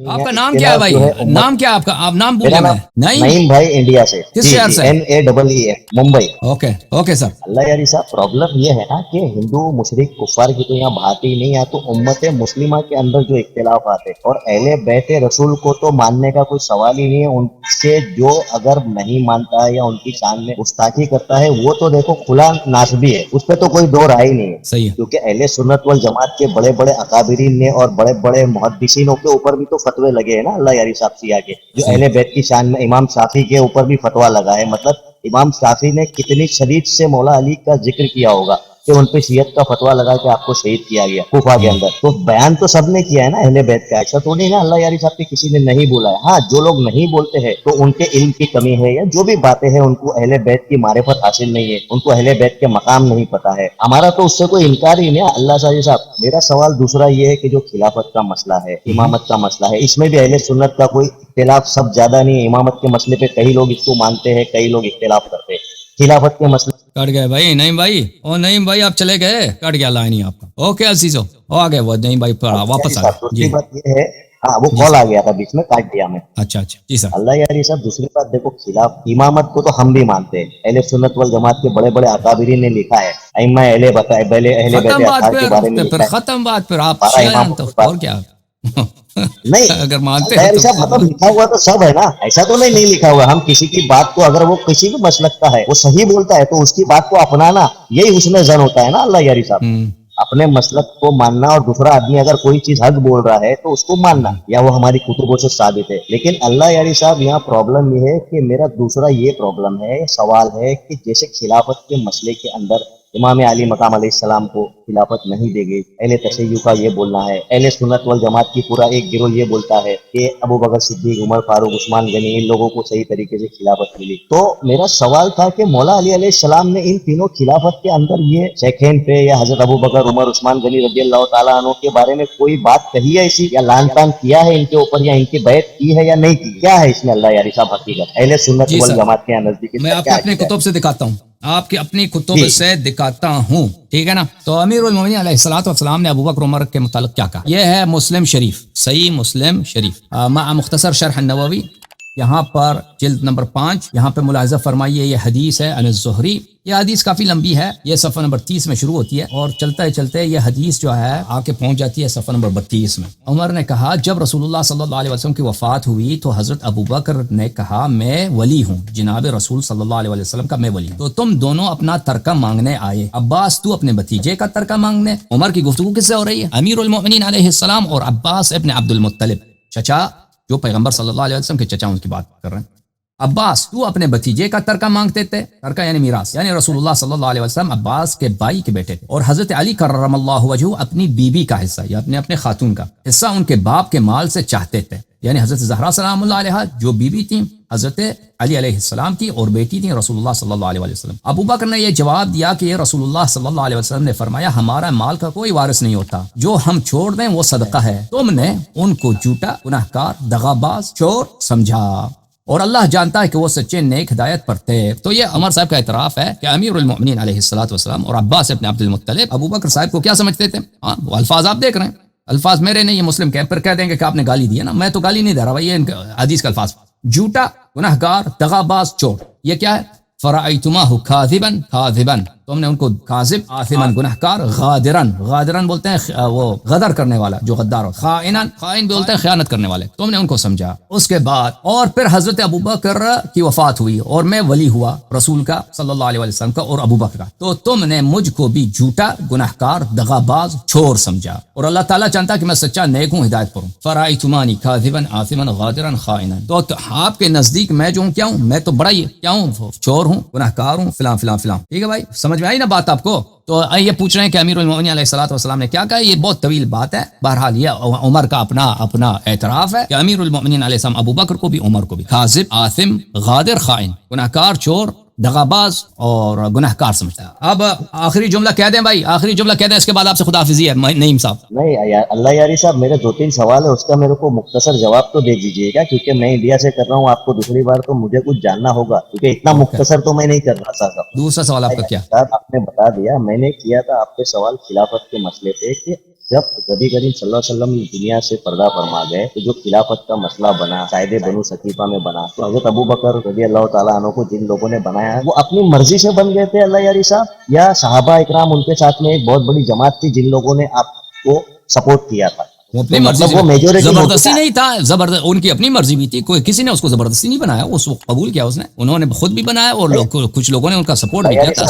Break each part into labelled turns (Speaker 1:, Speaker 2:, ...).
Speaker 1: आपका
Speaker 2: है,
Speaker 1: नाम क्या है
Speaker 2: इख्तिलाफ
Speaker 1: भाई?
Speaker 2: जो है उम्मत।
Speaker 1: नाम क्या है आपका? आप नाम भूल
Speaker 2: मेरा
Speaker 1: गया मैं।
Speaker 2: नाम
Speaker 1: नहीं,
Speaker 2: नईम भाई, इंडिया से।
Speaker 1: किस
Speaker 2: जी
Speaker 1: शहर
Speaker 2: जी,
Speaker 1: से?
Speaker 2: NAEE, Mumbai.
Speaker 1: Okay okay sir.
Speaker 2: Allah Yari Sahab, problem ये है ना कि हिंदू मुशरिक कुफार की तो यहाँ बात ही नहीं। या तो उम्मत मुस्लिमा के अंदर जो इख्तिलाफ आते और अहले बैत रसूल को तो मानने का कोई सवाल ही नहीं है। उनसे जो अगर नहीं मानता है या उनकी शान में गुस्ताखी करता है, वो तो देखो खुला नासबी है, उस पर तो कोई दो राय ही नहीं है।
Speaker 1: सही है।
Speaker 2: क्योंकि अहले सुन्नत वल जमात के बड़े बड़े अकाबिरीन ने और बड़े बड़े मुहद्दिसीनों के ऊपर भी तो फतवे लगे हैं ना अल्लाह यारी साहब सिया के। जो
Speaker 1: सही
Speaker 2: अहले
Speaker 1: है।
Speaker 2: बैत की शान में इमाम शाफी के ऊपर भी फतवा लगा है। मतलब इमाम शाफी ने कितनी शदीद से मौला अली का जिक्र किया होगा कि उन पे शियत का फतवा लगा कि आपको शहीद किया गया कूफा के अंदर। तो बयान तो सबने किया है ना अहले बैत का, ऐसा तो नहीं ना अल्लाह यारी साहब के किसी ने नहीं बोला है। हाँ, जो लोग नहीं बोलते हैं तो उनके इल्म की कमी है, या जो भी बातें हैं उनको अहले बैत की मारिफत हासिल नहीं है, उनको अहले बैत के मकाम नहीं पता है। हमारा तो उससे कोई इनकार ही नहीं है। अल्लाह साहब, मेरा सवाल दूसरा ये है कि जो खिलाफत का मसला है, इमामत का मसला है, इसमें भी अहले सुन्नत का कोई इख्तिलाफ सब ज्यादा नहीं है। इमामत के मसले पे कई लोग इसको मानते हैं, कई लोग इख्तिलाफ करते हैं। खिलाफत के मसले
Speaker 1: कट गए भाई नईम भाई। ओ नईम भाई आप चले गए, कट गया लाइन ही आपका। ओके अजीजो, ओ आ गए वो नईम भाई, वापस आ गए
Speaker 2: दूसरी
Speaker 1: जी।
Speaker 2: बात ये है, हाँ वो
Speaker 1: जी
Speaker 2: कॉल आ
Speaker 1: सर।
Speaker 2: गया था बीच में, काट दिया मैं।
Speaker 1: अच्छा अच्छा जी सर।
Speaker 2: अल्लाह यार साहब, दूसरी बात देखो, खिलाफ इमामत को तो हम भी मानते हैं। अहले सुन्नत वल जमात के बड़े बड़े अकाबिरीन ने लिखा है, अइम्मा अहले बताए पहले अहले बैत
Speaker 1: खत्म बात
Speaker 2: अतार के
Speaker 1: फिर
Speaker 2: बारे में
Speaker 1: फिर
Speaker 2: लिखा है।
Speaker 1: खत्म बात, फिर आप
Speaker 2: 12
Speaker 1: शिया हैं
Speaker 2: इमामों
Speaker 1: तो
Speaker 2: के
Speaker 1: और
Speaker 2: बाद
Speaker 1: क्या।
Speaker 2: नहीं।
Speaker 1: अगर मानते
Speaker 2: अल्लाह
Speaker 1: हो
Speaker 2: यार
Speaker 1: तो
Speaker 2: साहब,
Speaker 1: फिर
Speaker 2: मतलब लिखा हुआ तो सब है ना, ऐसा तो नहीं लिखा हुआ। हम किसी की बात को, अगर वो किसी भी मसलक का है, वो सही बोलता है तो उसकी बात को अपनाना, यही उसमें जन होता है ना अल्लाह यारी साहब। अपने मसलक को मानना और दूसरा आदमी अगर कोई चीज हक बोल रहा है तो उसको मानना, या वो हमारी कुतुबों से साबित है। लेकिन अल्लाह यारी साहब, यहाँ प्रॉब्लम ये है कि मेरा दूसरा ये प्रॉब्लम है, सवाल है कि जैसे खिलाफत के मसले के अंदर इमाम अली मकाम अलैहिस्सलाम को खिलाफत नहीं देगी, अहले तशय्युह का ये बोलना है। अहले सुन्नत वल जमात की पूरा एक गिरोह ये बोलता है कि अबू बकर सिद्दीक, उमर फारूक, उस्मान गनी, इन लोगों को सही तरीके से खिलाफत मिली। तो मेरा सवाल था कि मौला अली अलैहिस्सलाम ने इन तीनों खिलाफत के अंदर ये शेखैन पे या हजरत अबू बकर, उमर, उस्मान गनी रज़ी अल्लाह ताला अन्हु के बारे में कोई बात कही है ऐसी, या लान तान किया है इनके ऊपर, या इनकी बैत की है या नहीं की? क्या है इसमें अल्लाह यारी साहब हकीकत, अहले सुन्नत
Speaker 1: जी
Speaker 2: वल
Speaker 1: सर,
Speaker 2: जमात के नजदीक
Speaker 1: मैं
Speaker 2: इसका
Speaker 1: आपके
Speaker 2: क्या
Speaker 1: अपनी
Speaker 2: अकीदा है?
Speaker 1: कुतुब से दिखाता हूँ, आपकी अपनी कुतुब
Speaker 2: जी
Speaker 1: से दिखाता हूँ, ठीक है ना। तो अमीरुल मोमिनीन अलैहिस्सलातु वस्सलाम ने अबू बकर उमर के मुतालिक क्या कहा, यह है मुस्लिम शरीफ, सही मुस्लिम शरीफ मुख्तसर शरह नववी, यहाँ पर जिल्द नंबर 5, यहाँ पे मुलाहिजा फरमाइए, ये हदीस है अन ज़ुहरी। ये हदीस काफ़ी लंबी है, ये सफ़ा नंबर 30 में शुरू होती है और चलते चलते ये हदीस जो है आके पहुंच जाती है सफ़ा नंबर 32 में। उमर ने कहा, जब रसूलुल्लाह सल्लल्लाहु अलैहि वसल्लम की वफ़ात हुई तो हज़रत अबू बकर ने कहा, मैं वली हूँ, जनाब रसूल सल्लल्लाहु अलैहि वसल्लम का मैं वली हूँ। तो तुम दोनों अपना तरका मांगने आए। अब्बास, तू अपने भतीजे का तरका मांगने। उमर की गुफ्तगू किससे हो रही है? अमीरुल मोमिनीन अलैहिस्सलाम और अब्बास इब्न अब्दुल मुत्तलिब, चचा, जो पैगंबर सल्लल्लाहु अलैहि वसल्लम के चचा, उनकी बात कर रहे हैं। अब्बास, तू अपने भतीजे का तरका मांगते थे। तरका यानी मीरास, यानी रसूलुल्लाह सल्लल्लाहु अलैहि वसल्लम अब्बास के भाई के बेटे थे, और हजरत अली कररमल्लाहु वजहू अपनी बीबी का हिस्सा या अपने खातून का हिस्सा उनके बाप के माल से चाहते थे। यानी हजरत ज़हरा सलामुल्लाह अलैहा जो बीबी थी हजरत अली अलैहिस्सलाम की, और बेटी थी रसूलुल्लाह सल्लल्लाहु अलैहि वसल्लम। अबू बकर ने यह जवाब दिया कि रसूलुल्लाह सल्लल्लाहु अलैहि वसल्लम ने फरमाया, हमारा माल का कोई वारिस नहीं होता, जो हम छोड़ दें वो सदका है। तुमने उनको झूठा, गुनहगार, दगाबाज, चोर समझा, और अल्लाह जानता है कि वो सच्चे नेक हिदायत पर थे। तो ये उमर साहब का इतराफ है कि अमीरुल मोमिनीन अलैहिस्सलातु वस्सलाम और अब्बास इब्न अब्दुल मुत्तलिब अबू बकर साहब को क्या समझते थे। हाँ, वो अल्फाज आप देख रहे हैं, अल्फाज मेरे नहीं, ये मुस्लिम के, पर कह देंगे कि आपने गाली दी है ना। मैं तो गाली नहीं दे रहा भाई, ये हदीस का अल्फाज। झूठा, गुनहगार, दगाबाज, चोर, ये क्या है? फराइतुमाहु काज़िबन काज़िबन, तुमने उनको काज़िब, आसिमन गुनहगार, गादिरन, गादिरन बोलते हैं वो गदर करने वाला, जो गद्दार हो, खाइनन, खाइन बोलते हैं खयानत करने वाले, तुमने उनको समझा। उसके बाद और फिर हजरत अबू बकर की वफात हुई और मैं वली हुआ रसूल का सल्लल्लाहु अलैहि वसल्लम का और अबू बकर का, तो तुमने मुझको भी झूठा, गुनहगार, दगाबाज, चोर समझा, और अल्लाह ताला जानता कि मैं सच्चा नेक हूँ, हिदायत पर हूँ। फराइतुमानी काज़िबन, आसिमन, गादिरन, खाइनन, तो आपके नजदीक मैं जो हूँ क्या हूँ? मैं तो बड़ा ही क्या हूँ? चोर हूँ, गुनहगार हूँ, फिलां फिलां फिलां। ठीक है भाई, समझ में आई ना बात आपको? तो ये पूछ रहे हैं कि अमीरुल मोमिनीन अलैहिस्सलातु वस्सलाम ने क्या कहा। ये बहुत तवील बात है। बहरहाल ये उमर का अपना एतराफ है कि अमीरुल मोमिनीन अलैहिस्सलाम अबू बकर को भी, उमर को भी काज़िब, आसिम, गादिर, खाइन, गुनहगार, चोर, दगाबाज और गुनहगार समझता है। अब आखिरी जुमला कह दें भाई, आखिरी जुमला कह दें, इसके बाद आपसे खुदाफिजी है नईम साहब।
Speaker 2: नहीं यार, अल्लाह यारी साहब, मेरे 2-3 सवाल है, उसका मेरे को मुख्तसर जवाब तो दे दीजिएगा, क्योंकि मैं इंडिया से कर रहा हूँ। आपको दूसरी बार तो मुझे कुछ जानना होगा, क्योंकि इतना मुख्तसर तो मैं नहीं कर रहा साहब।
Speaker 1: दूसरा सवाल आपका क्या?
Speaker 2: साहब आपने बता दिया, मैंने किया था आपके सवाल खिलाफत के मसले पे कि जब नबी करीम सल्लल्लाहु अलैहि वसल्लम दुनिया से पर्दा फरमा गए तो जो खिलाफत का मसला बना शायद बनु सकीफा में बना, तो हजरत अबू बकर रज़ी अल्लाह ताला अन्हु को जिन लोगों ने बनाया वो अपनी मर्जी से बन गए थे अल्लाह यारी साहब, या सहाबा इकराम उनके साथ में एक बहुत बड़ी जमात थी जिन लोगों ने आपको सपोर्ट किया था?
Speaker 1: वो अपनी
Speaker 2: तो
Speaker 1: मर्जी
Speaker 2: मतलब
Speaker 1: से,
Speaker 2: वो मेजोरिटी
Speaker 1: जबरदस्ती नहीं था, उनकी अपनी मर्जी भी थी, कोई किसी ने उसको जबरदस्ती नहीं बनाया, उसको कबूल किया उसने, उन्होंने खुद भी बनाया और कुछ लोगों ने उनका सपोर्ट भी किया था।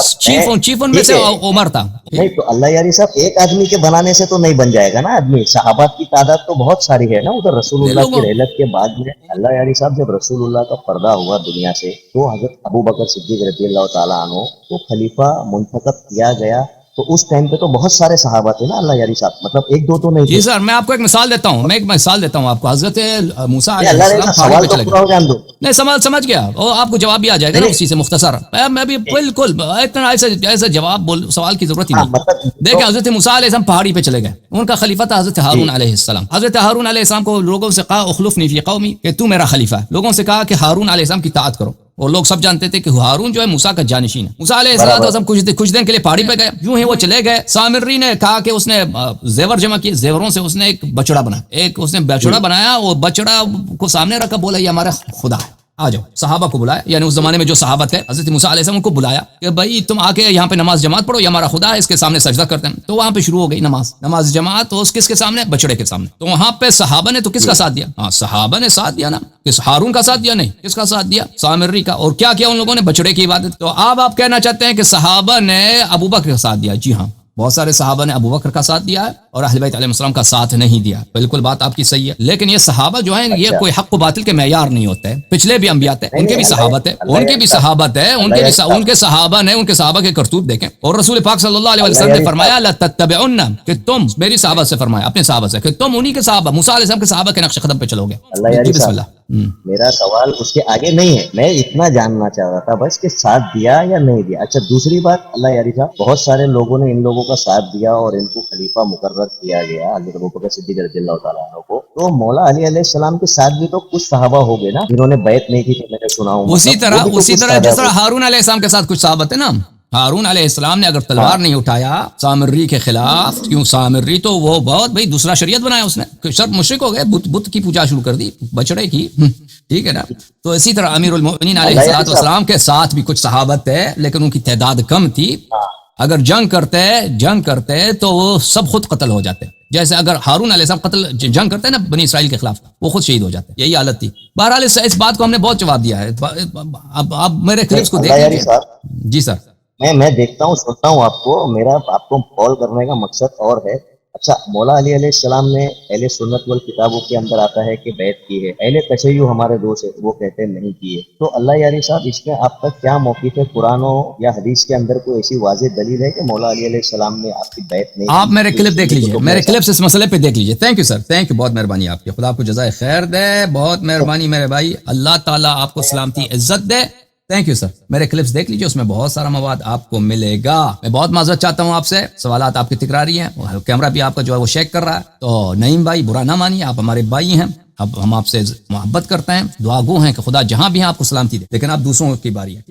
Speaker 1: चीफ उनमें से उमर था।
Speaker 2: नहीं तो अल्लाह यारी साहब एक आदमी के बनाने से तो नहीं बन जाएगा ना आदमी, सहाबात की तादाद तो बहुत सारी है ना उधर रसूलुल्लाह की रहलत के बाद में। अल्लाह यारी साहब जब रसूलुल्लाह का पर्दा हुआ दुनिया से तो हजरत अबू बकर सिद्दीक रज़ी अल्लाह ताला अन्हु को खलीफा मुंतखब किया गया, तो उस टाइम पे तो बहुत सारे सहाबा थे ना अल्लाह यारी साहब, मतलब एक दो तो नहीं थे।
Speaker 1: जी सर, मैं आपको एक मिसाल देता हूँ, मैं एक मिसाल देता हूँ आपको। हजरत मूसा
Speaker 2: अल्लाह सवाल तो पूरा हो जान दो।
Speaker 1: नहीं समझ गया, और आपको जवाब भी आ जाएगा ना उसी से मुख्तसर। मैं भी बिल्कुल इतना ऐसे जवाब सवाल की जरूरत ही नहीं। देखिए हजरत मूसा अलैहिस्सलाम पहाड़ी पे चले गए, उनका खलीफा था हजरत हारून अलैहिस्सलाम। हजरत हारून अलैहिस्सलाम को लोगों से कहा उखलुफनी फी कौमी, कि तू मेरा खलीफा है। लोगों से कहा कि हारून अलैहिस्सलाम की ताअत करो, और लोग सब जानते थे कि हारून जो है मूसा का जानशीन है। मूसा अलैहिस्सलाम कुछ दिन के लिए पहाड़ी पे गए, यूं ही वो चले गए। सामिरी ने कहा कि उसने जेवर जमा किए, जेवरों से उसने एक बछड़ा बनाया, और बछड़ा को सामने रखा, बोला ये हमारा खुदा है, आ जाओ। सहाबा को बुलाया, यानी उस जमाने में जो सहाबा थे हजरत मूसा अलैहिस्सलाम उनको बुलाया कि भाई तुम आके यहाँ पे नमाज जमात पढ़ो, ये हमारा खुदा है, इसके सामने सजदा करते हैं। तो वहां पे शुरू हो गई नमाज जमात, तो किसके सामने? बछड़े के सामने। तो वहां पे सहाबा ने तो किसका साथ दिया? हाँ, सहाबा ने साथ दिया ना, किस हारून का साथ दिया? नहीं, किसका साथ दिया? सामिरी का। और क्या किया उन लोगों ने? बछड़े की इबादत। तो अब आप कहना चाहते हैं कि सहाबा ने अबू बकर का साथ दिया? जी हाँ, बहुत सारे सहाबा ने अबू बकर का साथ दिया है और अहले बैत अलैहिस्सलाम का साथ नहीं दिया। बिल्कुल बात आपकी सही है, लेकिन ये सहाबा जो हैं ये कोई हक व बातिल के मेयार नहीं होते हैं। पिछले भी अंबिया थे, उनके भी सहाबत है, उनके सहाबा के करतूत देखें। और रसूल पाक सल्लल्लाहु अलैहि वसल्लम ने फरमाया ला तत्तबिउन्ना, कि तुम मेरी सहाबत से, फरमाया अपने सहाबा से, कि तुम उन्हीं के सहाबा मूसा अलैहिस्सलाम के सहाबा के नक्श कदम पे चलोगे। बिस्मिल्लाह।
Speaker 2: मेरा सवाल उसके आगे नहीं है, मैं इतना जानना चाह रहा था बस कि साथ दिया या नहीं दिया। अच्छा दूसरी बात अल्लाह यारी साहब, बहुत सारे लोगों ने इन लोगों का साथ दिया और इनको खलीफा मुकर्रर किया गया हज़रत अबू बकर सिद्दीक रज़ियल्लाहु ताला अन्हु को। तो मौला अली अलैहिस्सलाम के साथ भी तो कुछ सहाबा हो गए ना जिन्होंने बैत नहीं की, तो मैंने सुना हूं। उसी तरह
Speaker 1: जिस तरह हारून अलैहिस्सलाम के साथ कुछ सहाबत है ना, हारून अलैहिस्सलाम ने अगर तलवार नहीं उठाया सामिरी के खिलाफ, क्यों सामिरी तो वो बहुत भाई दूसरा शरीयत बनाया उसने, सब मुशरिक हो गए, बुत की पूजा शुरू कर दी, बछड़े की, ठीक है ना। तो इसी तरह अमीरुल मोमिनीन अलैहिस्सलाम के साथ भी कुछ सहाबत है, लेकिन उनकी तादाद कम थी। अगर जंग करते तो वो सब खुद कत्ल हो जाते। जैसे अगर हारून अलैहिस्सलाम जंग करते ना बनी इसराइल के खिलाफ, वो खुद शहीद हो जाते, यही हालत थी। बहरहाल इस बात को हमने बहुत जवाब दिया है। अब आप मेरे क्लिप्स को देख लीजिए। जी सर,
Speaker 2: मैं देखता हूँ, सुनता हूँ आपको, मेरा आपको कॉल करने का मकसद और है। अच्छा, मौला अली अलैहिस्सलाम ने अहले सुन्नत वल किताबों के अंदर आता है कि बैत की है, अहले तशय्युअ हमारे दोस्त है वो कहते हैं नहीं किए। तो अल्लाह यारी साहब इसमें आपका क्या मौक़िफ़ है? कुरान या हदीस के अंदर कोई ऐसी वाज़ेह दलील है कि मौला अली अलैहिस्सलाम ने आपकी बैत नहीं?
Speaker 1: आप मेरे क्लिप देख लीजिए, मेरे क्लिप्स इस मसले पे देख लीजिए। Thank you sir, thank you, बहुत मेहरबानी आपकी, खुदा आपको जज़ाए खैर दे, बहुत मेहरबानी मेरे भाई, अल्लाह ताला आपको सलामती इज्जत दे। थैंक यू सर, मेरे क्लिप्स देख लीजिए, उसमें बहुत सारा मवाद आपको मिलेगा। मैं बहुत माजरत चाहता हूँ आपसे, सवालात आपकी तकरारी हैं, कैमरा भी आपका जो है वो शेक कर रहा है। तो नईम भाई बुरा ना मानिए, आप हमारे भाई हैं, अब हम आपसे मोहब्बत करते हैं, दुआगो हैं कि खुदा जहां भी हैं आपको सलामती दे, लेकिन आप दूसरों की बारी है।